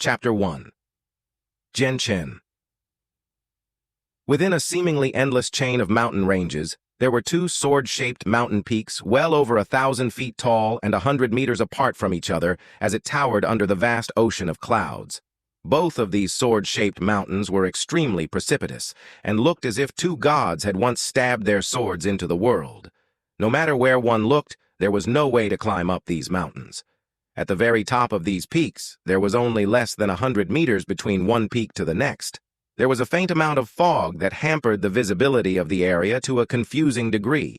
Chapter 1. Jian Chen. Within a seemingly endless chain of mountain ranges, there were two sword-shaped mountain peaks well over 1,000 feet tall and 100 meters apart from each other as it towered under the vast ocean of clouds. Both of these sword-shaped mountains were extremely precipitous and looked as if two gods had once stabbed their swords into the world. No matter where one looked, there was no way to climb up these mountains. At the very top of these peaks, there was only less than 100 meters between one peak to the next. There was a faint amount of fog that hampered the visibility of the area to a confusing degree.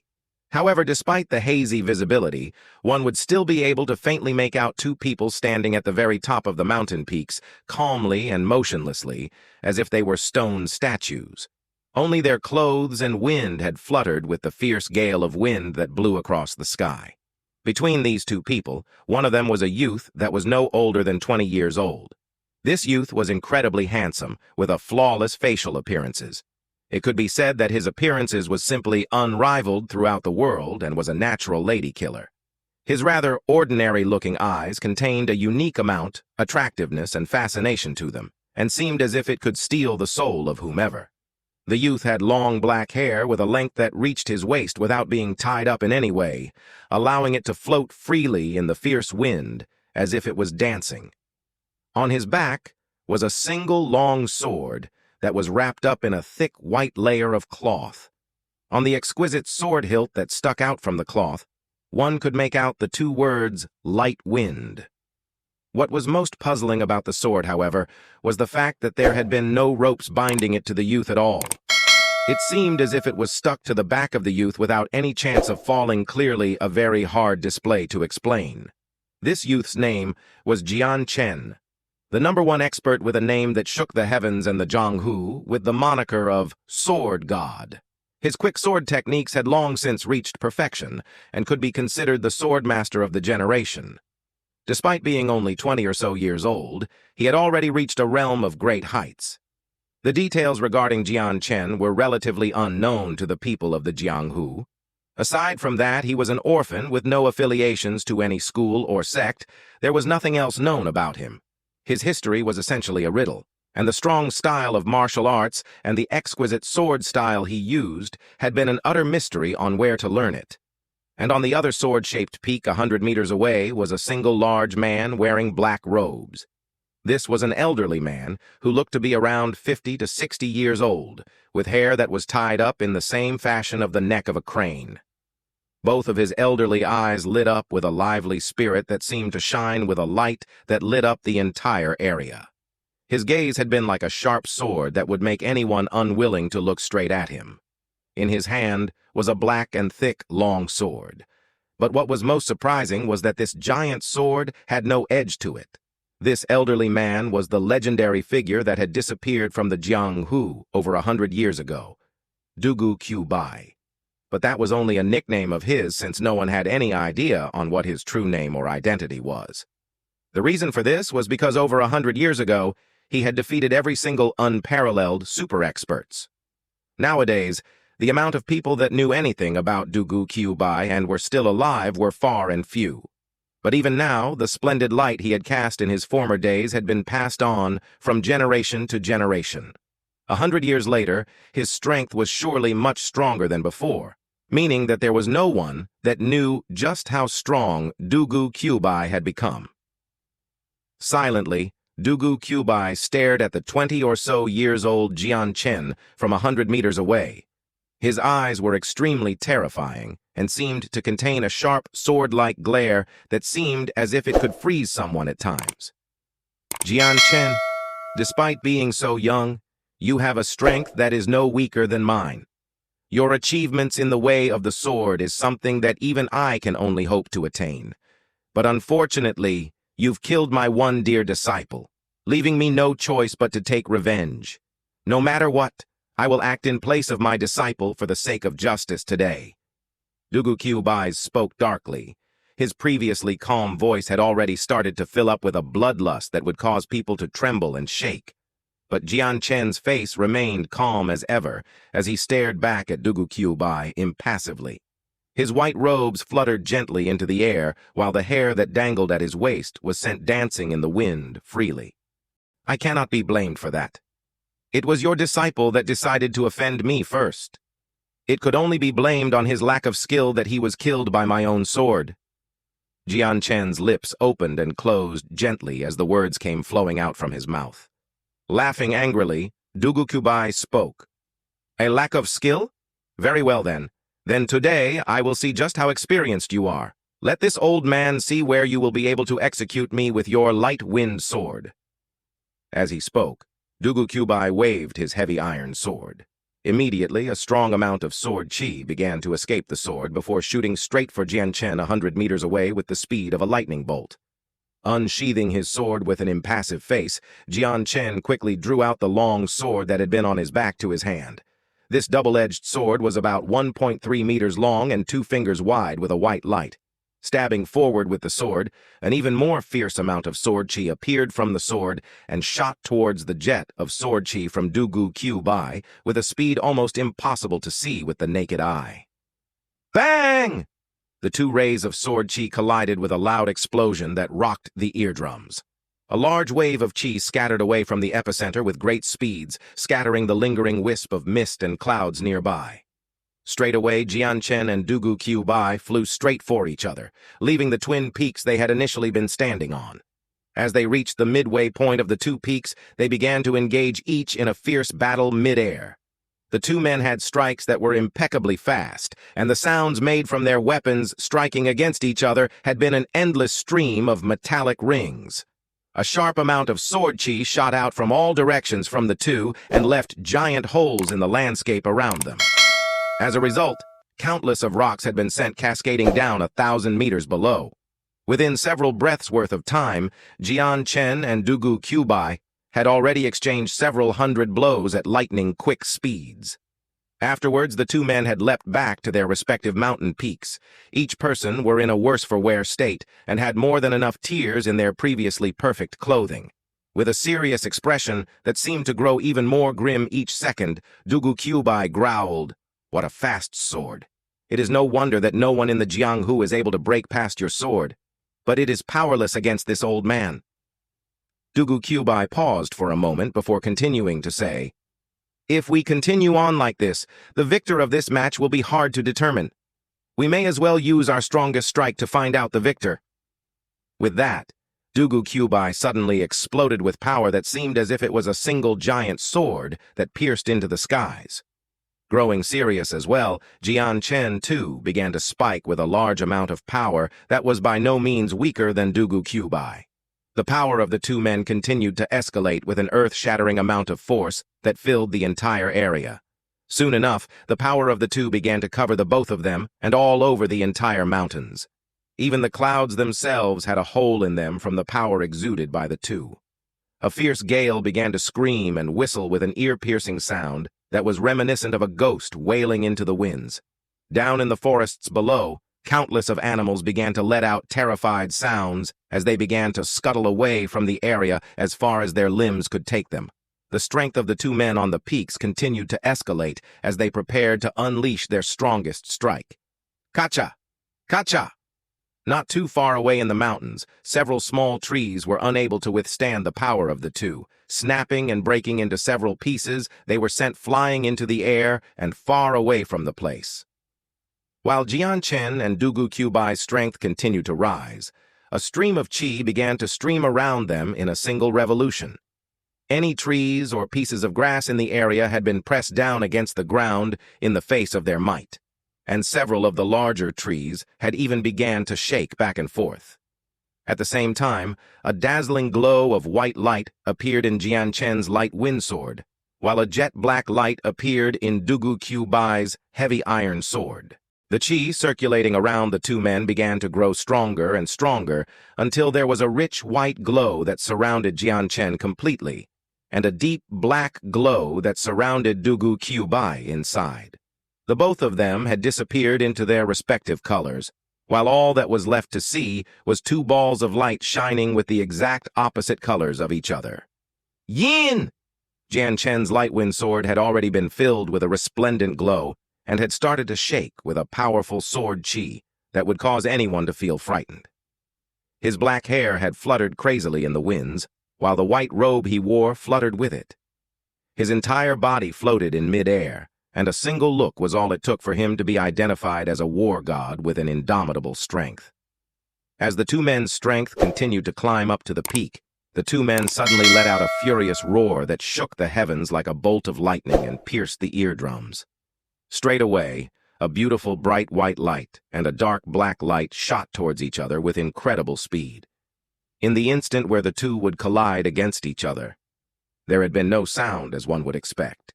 However, despite the hazy visibility, one would still be able to faintly make out two people standing at the very top of the mountain peaks, calmly and motionlessly, as if they were stone statues. Only their clothes and wind had fluttered with the fierce gale of wind that blew across the sky. Between these two people, one of them was a youth that was no older than 20 years old. This youth was incredibly handsome, with a flawless facial appearances. It could be said that his appearances was simply unrivaled throughout the world and was a natural lady killer. His rather ordinary-looking eyes contained a unique amount, attractiveness and fascination to them, and seemed as if it could steal the soul of whomever. The youth had long black hair with a length that reached his waist without being tied up in any way, allowing it to float freely in the fierce wind as if it was dancing. On his back was a single long sword that was wrapped up in a thick white layer of cloth. On the exquisite sword hilt that stuck out from the cloth, one could make out the two words, "light wind." What was most puzzling about the sword, however, was the fact that there had been no ropes binding it to the youth at all. It seemed as if it was stuck to the back of the youth without any chance of falling, clearly a very hard display to explain. This youth's name was Jian Chen, the #1 expert with a name that shook the heavens and the Jianghu, with the moniker of Sword God. His quick sword techniques had long since reached perfection and could be considered the sword master of the generation. Despite being only 20 or so years old, he had already reached a realm of great heights. The details regarding Jian Chen were relatively unknown to the people of the Jianghu. Aside from that, he was an orphan with no affiliations to any school or sect. There was nothing else known about him. His history was essentially a riddle, and the strong style of martial arts and the exquisite sword style he used had been an utter mystery on where to learn it. And on the other sword-shaped peak 100 meters away was a single large man wearing black robes. This was an elderly man who looked to be around 50 to 60 years old, with hair that was tied up in the same fashion of the neck of a crane. Both of his elderly eyes lit up with a lively spirit that seemed to shine with a light that lit up the entire area. His gaze had been like a sharp sword that would make anyone unwilling to look straight at him. In his hand was a black and thick long sword. But what was most surprising was that this giant sword had no edge to it. This elderly man was the legendary figure that had disappeared from the Jianghu over 100 years ago, Dugu Qiu Bai. But that was only a nickname of his, since no one had any idea on what his true name or identity was. The reason for this was because over 100 years ago, he had defeated every single unparalleled super experts. Nowadays, the amount of people that knew anything about Dugu Qiu Bai and were still alive were far and few. But even now, the splendid light he had cast in his former days had been passed on from generation to generation. 100 years later, his strength was surely much stronger than before, meaning that there was no one that knew just how strong Dugu Qiu Bai had become. Silently, Dugu Qiu Bai stared at the 20 or so years old Jian Chen from 100 meters away. His eyes were extremely terrifying and seemed to contain a sharp, sword-like glare that seemed as if it could freeze someone at times. Jian Chen, despite being so young, you have a strength that is no weaker than mine. Your achievements in the way of the sword is something that even I can only hope to attain. But unfortunately, you've killed my one dear disciple, leaving me no choice but to take revenge. No matter what, I will act in place of my disciple for the sake of justice today. Dugu Qiu Bai spoke darkly. His previously calm voice had already started to fill up with a bloodlust that would cause people to tremble and shake. But Jian Chen's face remained calm as ever as he stared back at Dugu Qiu Bai impassively. His white robes fluttered gently into the air, while the hair that dangled at his waist was sent dancing in the wind freely. I cannot be blamed for that. It was your disciple that decided to offend me first. It could only be blamed on his lack of skill that he was killed by my own sword." Jian Chen's lips opened and closed gently as the words came flowing out from his mouth. Laughing angrily, Dugu Qiu Bai spoke. "A lack of skill? Very well then. Then today I will see just how experienced you are. Let this old man see where you will be able to execute me with your light-wind sword." As he spoke, Dugu Qiu Bai waved his heavy iron sword. Immediately, a strong amount of sword chi began to escape the sword before shooting straight for Jian Chen 100 meters away with the speed of a lightning bolt. Unsheathing his sword with an impassive face, Jian Chen quickly drew out the long sword that had been on his back to his hand. This double-edged sword was about 1.3 meters long and 2 fingers wide with a white light. Stabbing forward with the sword, an even more fierce amount of sword chi appeared from the sword and shot towards the jet of sword chi from Dugu Qiu Bai with a speed almost impossible to see with the naked eye. Bang! The 2 rays of sword chi collided with a loud explosion that rocked the eardrums. A large wave of chi scattered away from the epicenter with great speeds, scattering the lingering wisp of mist and clouds nearby. Straight away, Jian Chen and Dugu Qiu Bai flew straight for each other, leaving the twin peaks they had initially been standing on. As they reached the midway point of the 2 peaks, they began to engage each in a fierce battle mid-air. The 2 men had strikes that were impeccably fast, and the sounds made from their weapons striking against each other had been an endless stream of metallic rings. A sharp amount of sword chi shot out from all directions from the 2 and left giant holes in the landscape around them. As a result, countless of rocks had been sent cascading down 1,000 meters below. Within several breaths' worth of time, Jian Chen and Dugu Qiu Bai had already exchanged several hundred blows at lightning-quick speeds. Afterwards, the 2 men had leapt back to their respective mountain peaks. Each person were in a worse-for-wear state and had more than enough tears in their previously perfect clothing. With a serious expression that seemed to grow even more grim each second, Dugu Qiu Bai growled, "What a fast sword! It is no wonder that no one in the Jianghu is able to break past your sword. But it is powerless against this old man." Dugu Qiu Bai paused for a moment before continuing to say, "If we continue on like this, the victor of this match will be hard to determine. We may as well use our strongest strike to find out the victor." With that, Dugu Qiu Bai suddenly exploded with power that seemed as if it was a single giant sword that pierced into the skies. Growing serious as well, Jian Chen, too, began to spike with a large amount of power that was by no means weaker than Dugu Qiu Bai. The power of the 2 men continued to escalate with an earth-shattering amount of force that filled the entire area. Soon enough, the power of the 2 began to cover the both of them and all over the entire mountains. Even the clouds themselves had a hole in them from the power exuded by the 2. A fierce gale began to scream and whistle with an ear-piercing sound that was reminiscent of a ghost wailing into the winds. Down in the forests below, countless of animals began to let out terrified sounds as they began to scuttle away from the area as far as their limbs could take them. The strength of the 2 men on the peaks continued to escalate as they prepared to unleash their strongest strike. Kacha! Kacha! Not too far away in the mountains, several small trees were unable to withstand the power of the 2. Snapping and breaking into several pieces, they were sent flying into the air and far away from the place. While Jian Chen and Dugu Qiu Bai's strength continued to rise, a stream of chi began to stream around them in a single revolution. Any trees or pieces of grass in the area had been pressed down against the ground in the face of their might, and several of the larger trees had even began to shake back and forth. At the same time, a dazzling glow of white light appeared in Jian Chen's light wind sword, while a jet-black light appeared in Dugu Qiu Bai's heavy iron sword. The chi circulating around the 2 men began to grow stronger and stronger until there was a rich white glow that surrounded Jian Chen completely, and a deep black glow that surrounded Dugu Qiu Bai inside. The both of them had disappeared into their respective colors, while all that was left to see was 2 balls of light shining with the exact opposite colors of each other. Yin! Jian Chen's light wind sword had already been filled with a resplendent glow and had started to shake with a powerful sword chi that would cause anyone to feel frightened. His black hair had fluttered crazily in the winds, while the white robe he wore fluttered with it. His entire body floated in mid-air, and a single look was all it took for him to be identified as a war god with an indomitable strength. As the two men's strength continued to climb up to the peak, the two men suddenly let out a furious roar that shook the heavens like a bolt of lightning and pierced the eardrums. Straight away, a beautiful bright white light and a dark black light shot towards each other with incredible speed. In the instant where the two would collide against each other, there had been no sound as one would expect.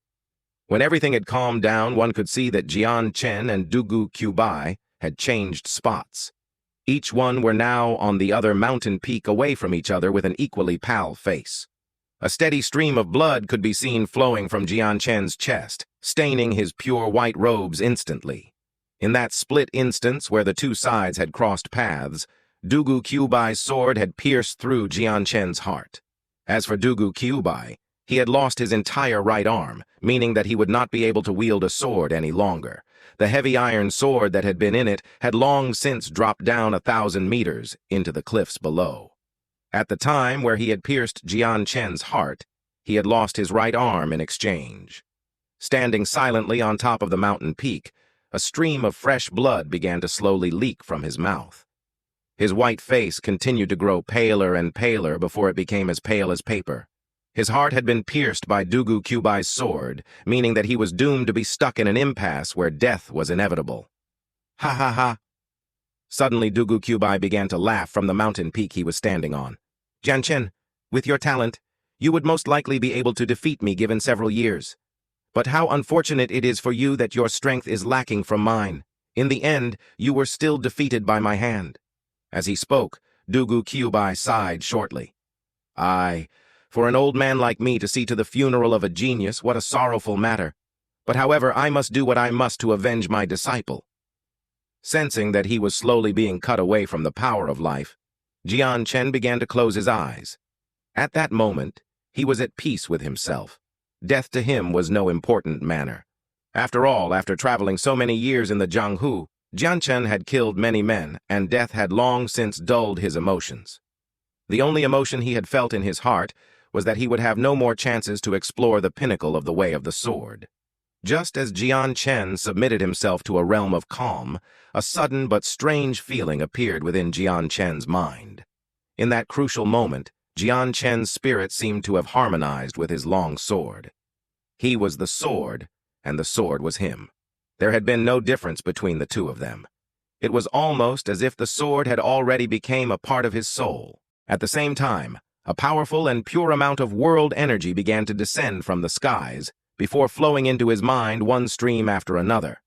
When everything had calmed down, one could see that Jian Chen and Dugu Qiu Bai had changed spots. Each one were now on the other mountain peak away from each other with an equally pale face. A steady stream of blood could be seen flowing from Jian Chen's chest, staining his pure white robes instantly. In that split instance where the two sides had crossed paths, Dugu Qiu Bai's sword had pierced through Jian Chen's heart. As for Dugu Qiu Bai, he had lost his entire right arm, meaning that he would not be able to wield a sword any longer. The heavy iron sword that had been in it had long since dropped down 1,000 meters into the cliffs below. At the time where he had pierced Jian Chen's heart, he had lost his right arm in exchange. Standing silently on top of the mountain peak, a stream of fresh blood began to slowly leak from his mouth. His white face continued to grow paler and paler before it became as pale as paper. His heart had been pierced by Dugu Qiu Bai's sword, meaning that he was doomed to be stuck in an impasse where death was inevitable. Ha ha ha! Suddenly Dugu Qiu Bai began to laugh from the mountain peak he was standing on. Jian Chen, with your talent, you would most likely be able to defeat me given several years. But how unfortunate it is for you that your strength is lacking from mine. In the end, you were still defeated by my hand. As he spoke, Dugu Qiu Bai sighed shortly. Aye, for an old man like me to see to the funeral of a genius, what a sorrowful matter. But however, I must do what I must to avenge my disciple. Sensing that he was slowly being cut away from the power of life, Jian Chen began to close his eyes. At that moment, he was at peace with himself. Death to him was no important matter. After all, after traveling so many years in the Jianghu, Jian Chen had killed many men, and death had long since dulled his emotions. The only emotion he had felt in his heart was that he would have no more chances to explore the pinnacle of the way of the sword. Just as Jian Chen submitted himself to a realm of calm, a sudden but strange feeling appeared within Jian Chen's mind. In that crucial moment, Jian Chen's spirit seemed to have harmonized with his long sword. He was the sword, and the sword was him. There had been no difference between the two of them. It was almost as if the sword had already become a part of his soul. At the same time, a powerful and pure amount of world energy began to descend from the skies, before flowing into his mind one stream after another.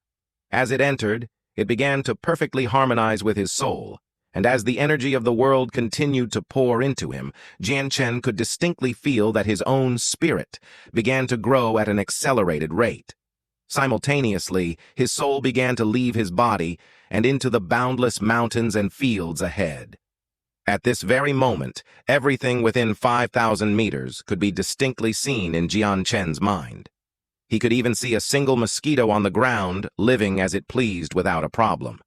As it entered, it began to perfectly harmonize with his soul, and as the energy of the world continued to pour into him, Jian Chen could distinctly feel that his own spirit began to grow at an accelerated rate. Simultaneously, his soul began to leave his body and into the boundless mountains and fields ahead. At this very moment, everything within 5,000 meters could be distinctly seen in Jian Chen's mind. He could even see a single mosquito on the ground, living as it pleased without a problem.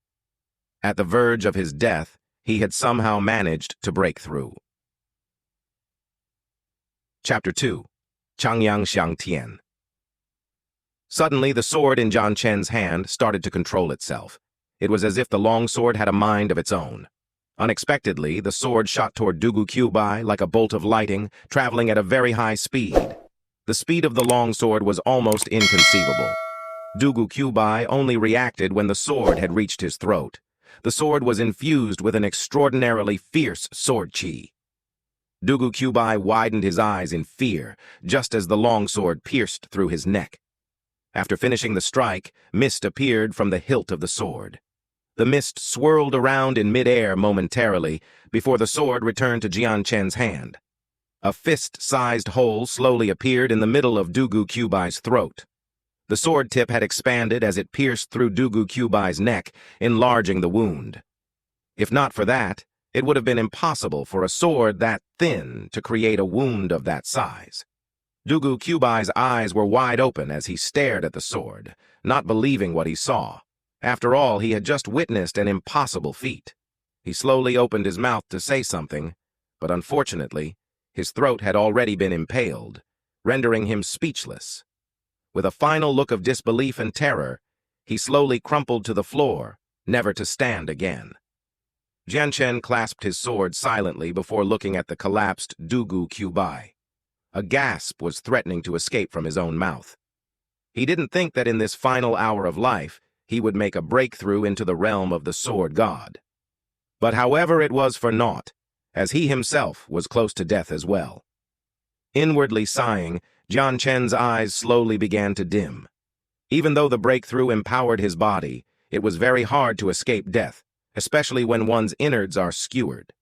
At the verge of his death, he had somehow managed to break through. Chapter 2. Changyang Xiangtian. Suddenly, the sword in Jian Chen's hand started to control itself. It was as if the long sword had a mind of its own. Unexpectedly, the sword shot toward Dugu Qiu Bai like a bolt of lightning, traveling at a very high speed. The speed of the long sword was almost inconceivable. Dugu Qiu Bai only reacted when the sword had reached his throat. The sword was infused with an extraordinarily fierce sword qi. Dugu Qiu Bai widened his eyes in fear, just as the long sword pierced through his neck. After finishing the strike, mist appeared from the hilt of the sword. The mist swirled around in mid-air momentarily before the sword returned to Jian Chen's hand. A fist-sized hole slowly appeared in the middle of Dugu Qiu Bai's throat. The sword tip had expanded as it pierced through Dugu Qiu Bai's neck, enlarging the wound. If not for that, it would have been impossible for a sword that thin to create a wound of that size. Dugu Qiu Bai's eyes were wide open as he stared at the sword, not believing what he saw. After all, he had just witnessed an impossible feat. He slowly opened his mouth to say something, but unfortunately, His throat had already been impaled, rendering him speechless. With a final look of disbelief and terror, he slowly crumpled to the floor, never to stand again. Jian Chen clasped his sword silently before looking at the collapsed Dugu Qiu Bai. A gasp was threatening to escape from his own mouth. He didn't think that in this final hour of life, he would make a breakthrough into the realm of the sword god. But however, it was for naught, as he himself was close to death as well. Inwardly sighing, Jian Chen's eyes slowly began to dim. Even though the breakthrough empowered his body, it was very hard to escape death, especially when one's innards are skewered.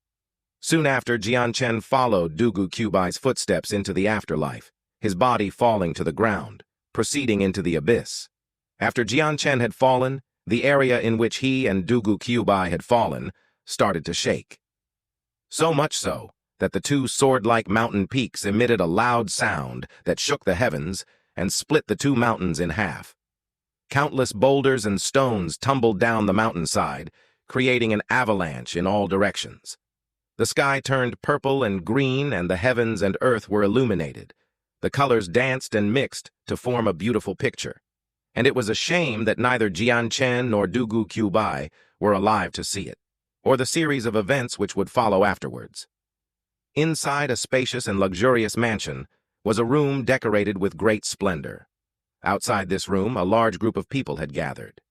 Soon after, Jian Chen followed Dugu Qiu Bai's footsteps into the afterlife, his body falling to the ground, proceeding into the abyss. After Jian Chen had fallen, the area in which he and Dugu Qiu Bai had fallen started to shake. So much so that the two sword-like mountain peaks emitted a loud sound that shook the heavens and split the two mountains in half. Countless boulders and stones tumbled down the mountainside, creating an avalanche in all directions. The sky turned purple and green, and the heavens and earth were illuminated. The colors danced and mixed to form a beautiful picture. And it was a shame that neither Jian Chen nor Dugu Qiu Bai were alive to see it, or the series of events which would follow afterwards. Inside a spacious and luxurious mansion was a room decorated with great splendor. Outside this room, a large group of people had gathered.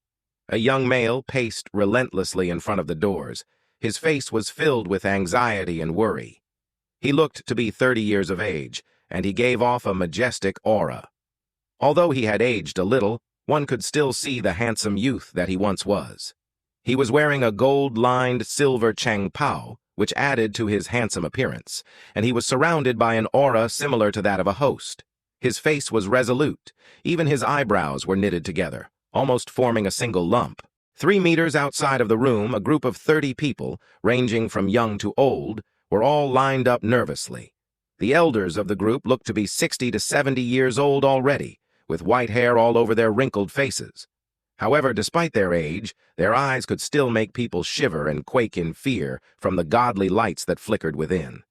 A young male paced relentlessly in front of the doors. His face was filled with anxiety and worry. He looked to be 30 years of age, and he gave off a majestic aura. Although he had aged a little, one could still see the handsome youth that he once was. He was wearing a gold-lined silver Chang Pao, which added to his handsome appearance, and he was surrounded by an aura similar to that of a host. His face was resolute. Even his eyebrows were knitted together, almost forming a single lump. 3 meters outside of the room, a group of 30 people, ranging from young to old, were all lined up nervously. The elders of the group looked to be 60 to 70 years old already, with white hair all over their wrinkled faces. However, despite their age, their eyes could still make people shiver and quake in fear from the godly lights that flickered within.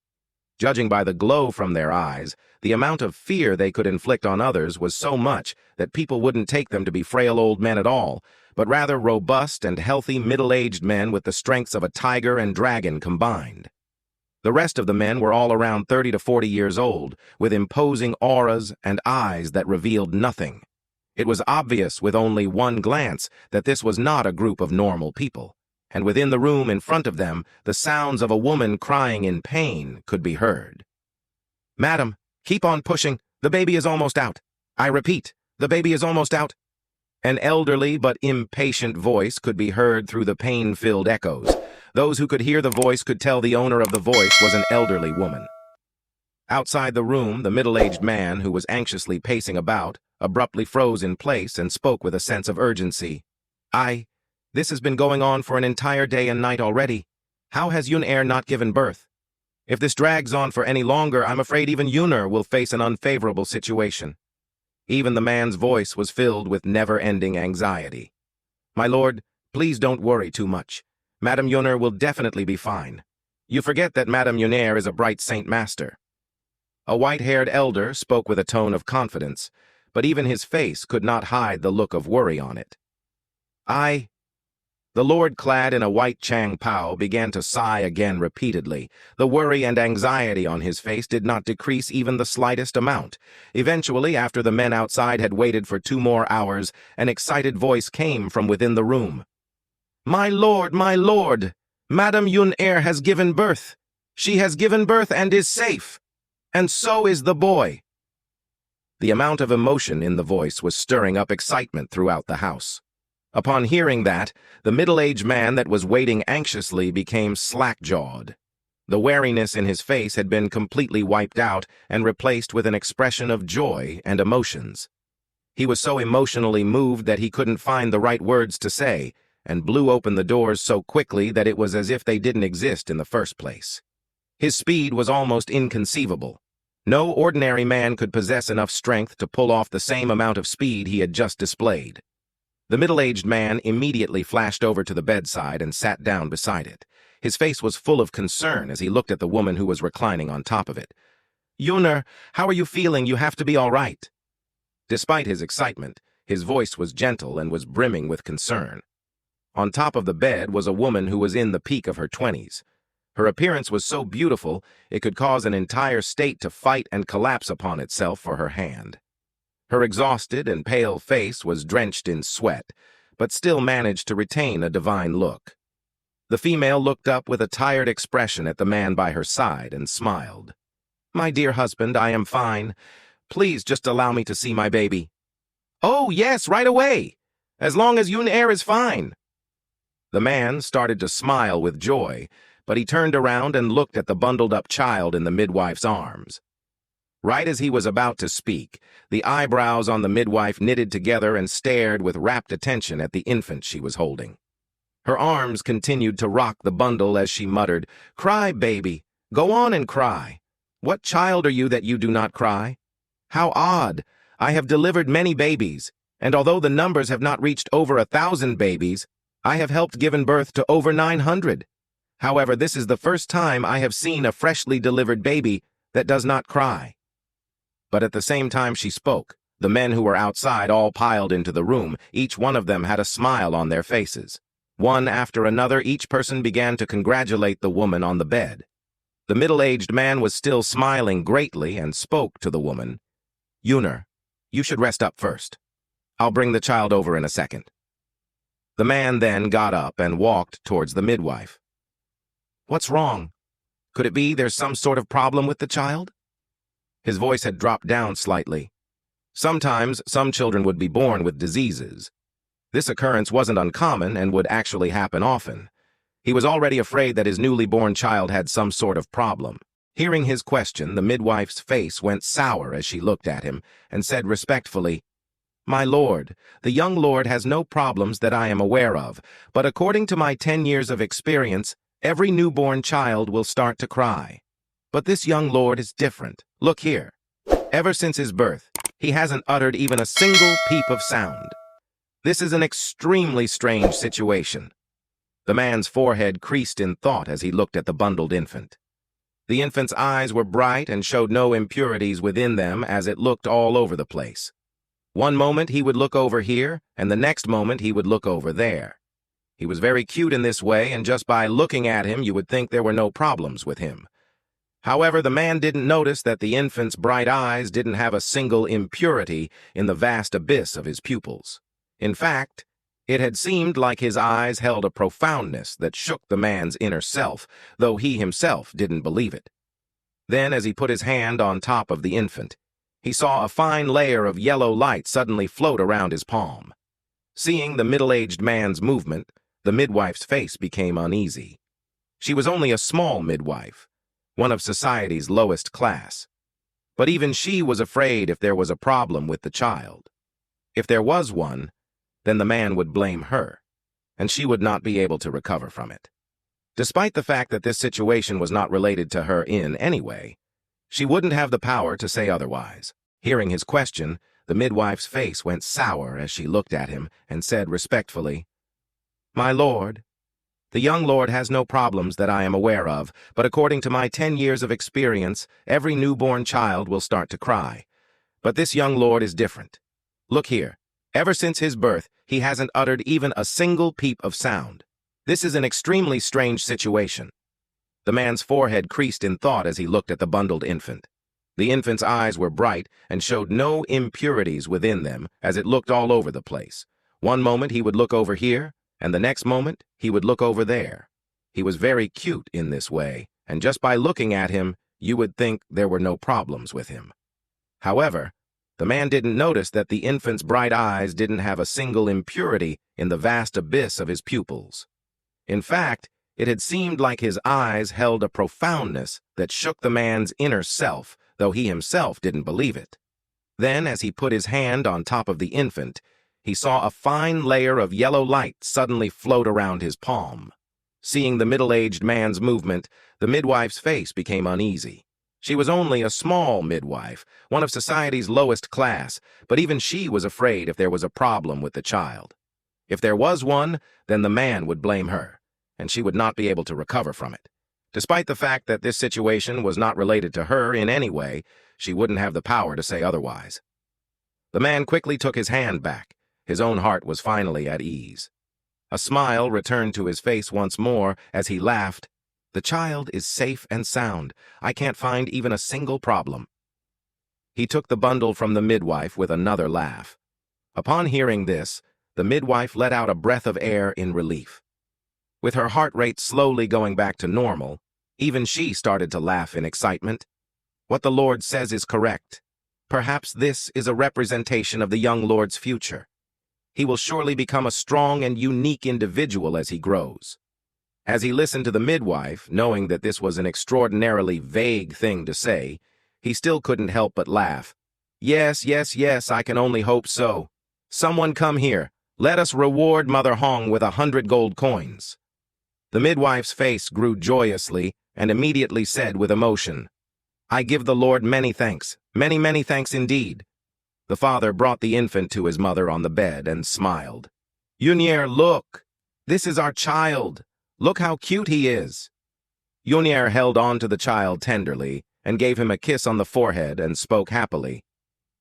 Judging by the glow from their eyes, the amount of fear they could inflict on others was so much that people wouldn't take them to be frail old men at all, but rather robust and healthy middle-aged men with the strengths of a tiger and dragon combined. The rest of the men were all around 30 to 40 years old, with imposing auras and eyes that revealed nothing. It was obvious with only one glance that this was not a group of normal people, and within the room in front of them, the sounds of a woman crying in pain could be heard. "Madam, keep on pushing. The baby is almost out. I repeat, the baby is almost out." An elderly but impatient voice could be heard through the pain-filled echoes. Those who could hear the voice could tell the owner of the voice was an elderly woman. Outside the room, the middle-aged man, who was anxiously pacing about, abruptly froze in place and spoke with a sense of urgency. This has been going on for an entire day and night already. How has Yun not given birth? If this drags on for any longer, I'm afraid even Yun will face an unfavorable situation." Even the man's voice was filled with never-ending anxiety. "My lord, please don't worry too much. Madame Yun will definitely be fine. You forget that Madame Yun is a bright saint master." A white-haired elder spoke with a tone of confidence, but even his face could not hide the look of worry on it. The lord, clad in a white Chang Pao, began to sigh again repeatedly. The worry and anxiety on his face did not decrease even the slightest amount. Eventually, after the men outside had waited for 2 more hours, an excited voice came from within the room. My lord, Madame Yun has given birth. She has given birth and is safe. And so is the boy." The amount of emotion in the voice was stirring up excitement throughout the house. Upon hearing that, the middle-aged man that was waiting anxiously became slack-jawed. The wariness in his face had been completely wiped out and replaced with an expression of joy and emotions. He was so emotionally moved that he couldn't find the right words to say, and blew open the doors so quickly that it was as if they didn't exist in the first place. His speed was almost inconceivable. No ordinary man could possess enough strength to pull off the same amount of speed he had just displayed. The middle-aged man immediately flashed over to the bedside and sat down beside it. His face was full of concern as he looked at the woman who was reclining on top of it. Yuner, how are you feeling? You have to be all right. Despite his excitement, his voice was gentle and was brimming with concern. On top of the bed was a woman who was in the peak of her 20s. Her appearance was so beautiful, it could cause an entire state to fight and collapse upon itself for her hand. Her exhausted and pale face was drenched in sweat, but still managed to retain a divine look. The female looked up with a tired expression at the man by her side and smiled. "My dear husband, I am fine. Please just allow me to see my baby." "Oh, yes, right away, as long as Yuner is fine." The man started to smile with joy, but he turned around and looked at the bundled-up child in the midwife's arms. Right as he was about to speak, the eyebrows on the midwife knitted together and stared with rapt attention at the infant she was holding. Her arms continued to rock the bundle as she muttered, "Cry, baby. Go on and cry. What child are you that you do not cry? How odd. I have delivered many babies, and although the numbers have not reached over 1,000 babies, I have helped given birth to over 900. However, this is the first time I have seen a freshly delivered baby that does not cry." But at the same time she spoke, the men who were outside all piled into the room. Each one of them had a smile on their faces. One after another, each person began to congratulate the woman on the bed. The middle-aged man was still smiling greatly and spoke to the woman. "Yuner, you should rest up first. I'll bring the child over in a second." The man then got up and walked towards the midwife. "What's wrong? Could it be there's some sort of problem with the child?" His voice had dropped down slightly. Sometimes some children would be born with diseases. This occurrence wasn't uncommon and would actually happen often. He was already afraid that his newly born child had some sort of problem. Hearing his question, the midwife's face went sour as she looked at him and said respectfully, "My lord, the young lord has no problems that I am aware of, but according to my 10 years of experience, every newborn child will start to cry. But this young lord is different. Look here. Ever since his birth, he hasn't uttered even a single peep of sound. This is an extremely strange situation." The man's forehead creased in thought as he looked at the bundled infant. The infant's eyes were bright and showed no impurities within them as it looked all over the place. One moment he would look over here, and the next moment he would look over there. He was very cute in this way, and just by looking at him you would think there were no problems with him. However, the man didn't notice that the infant's bright eyes didn't have a single impurity in the vast abyss of his pupils. In fact, it had seemed like his eyes held a profoundness that shook the man's inner self, though he himself didn't believe it. Then, as he put his hand on top of the infant, he saw a fine layer of yellow light suddenly float around his palm. Seeing the middle-aged man's movement, the midwife's face became uneasy. She was only a small midwife, one of society's lowest class. But even she was afraid if there was a problem with the child. If there was one, then the man would blame her, and she would not be able to recover from it. Despite the fact that this situation was not related to her in any way, she wouldn't have the power to say otherwise. Hearing his question, the midwife's face went sour as she looked at him and said respectfully, "My lord, the young lord has no problems that I am aware of, but according to my 10 years of experience, every newborn child will start to cry. But this young lord is different. Look here. Ever since his birth, he hasn't uttered even a single peep of sound. This is an extremely strange situation." The man's forehead creased in thought as he looked at the bundled infant. The infant's eyes were bright and showed no impurities within them as it looked all over the place. One moment he would look over here, and the next moment he would look over there. He was very cute in this way, and just by looking at him, you would think there were no problems with him. However, the man didn't notice that the infant's bright eyes didn't have a single impurity in the vast abyss of his pupils. In fact, it had seemed like his eyes held a profoundness that shook the man's inner self, though he himself didn't believe it. Then, as he put his hand on top of the infant, he saw a fine layer of yellow light suddenly float around his palm. Seeing the middle-aged man's movement, the midwife's face became uneasy. She was only a small midwife, one of society's lowest class, but even she was afraid if there was a problem with the child. If there was one, then the man would blame her, and she would not be able to recover from it. Despite the fact that this situation was not related to her in any way, she wouldn't have the power to say otherwise. The man quickly took his hand back. His own heart was finally at ease. A smile returned to his face once more as he laughed. The child is safe and sound. I can't find even a single problem. He took the bundle from the midwife with another laugh. Upon hearing this, the midwife let out a breath of air in relief. With her heart rate slowly going back to normal, even she started to laugh in excitement. What the Lord says is correct. Perhaps this is a representation of the young Lord's future. He will surely become a strong and unique individual as he grows. As he listened to the midwife, knowing that this was an extraordinarily vague thing to say, he still couldn't help but laugh. Yes, yes, yes, I can only hope so. Someone come here. Let us reward Mother Hong with 100 gold coins. The midwife's face grew joyously and immediately said with emotion, I give the Lord many thanks, many, many thanks indeed. The father brought the infant to his mother on the bed and smiled. Yunier, look! This is our child! Look how cute he is! Yunier held on to the child tenderly and gave him a kiss on the forehead and spoke happily.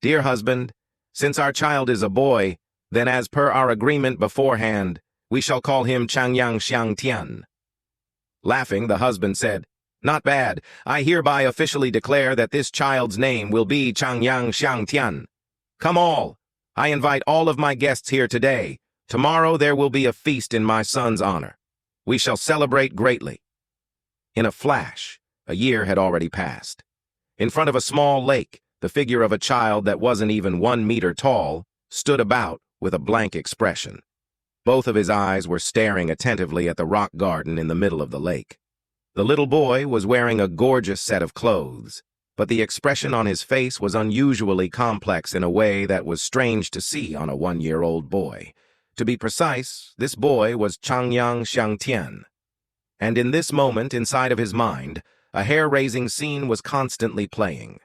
Dear husband, since our child is a boy, then as per our agreement beforehand, we shall call him Changyang Xiangtian. Laughing, the husband said, Not bad. I hereby officially declare that this child's name will be Changyang Xiangtian. Come all! I invite all of my guests here today. Tomorrow there will be a feast in my son's honor. We shall celebrate greatly. In a flash, a year had already passed. In front of a small lake, the figure of a child that wasn't even 1 meter tall stood about with a blank expression. Both of his eyes were staring attentively at the rock garden in the middle of the lake. The little boy was wearing a gorgeous set of clothes, but the expression on his face was unusually complex in a way that was strange to see on a 1-year-old boy. To be precise, this boy was Changyang Xiangtian. And in this moment, inside of his mind, a hair-raising scene was constantly playing.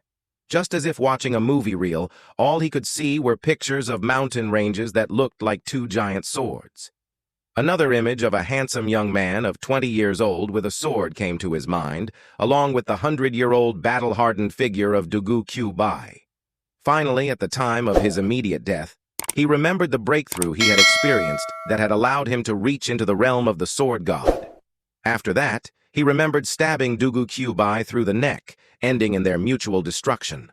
Just as if watching a movie reel, all he could see were pictures of mountain ranges that looked like 2 giant swords. Another image of a handsome young man of 20 years old with a sword came to his mind, along with the 100-year-old battle-hardened figure of Dugu Qiu Bai. Finally, at the time of his immediate death, he remembered the breakthrough he had experienced that had allowed him to reach into the realm of the sword god. After that, he remembered stabbing Dugu Qiu Bai through the neck, ending in their mutual destruction.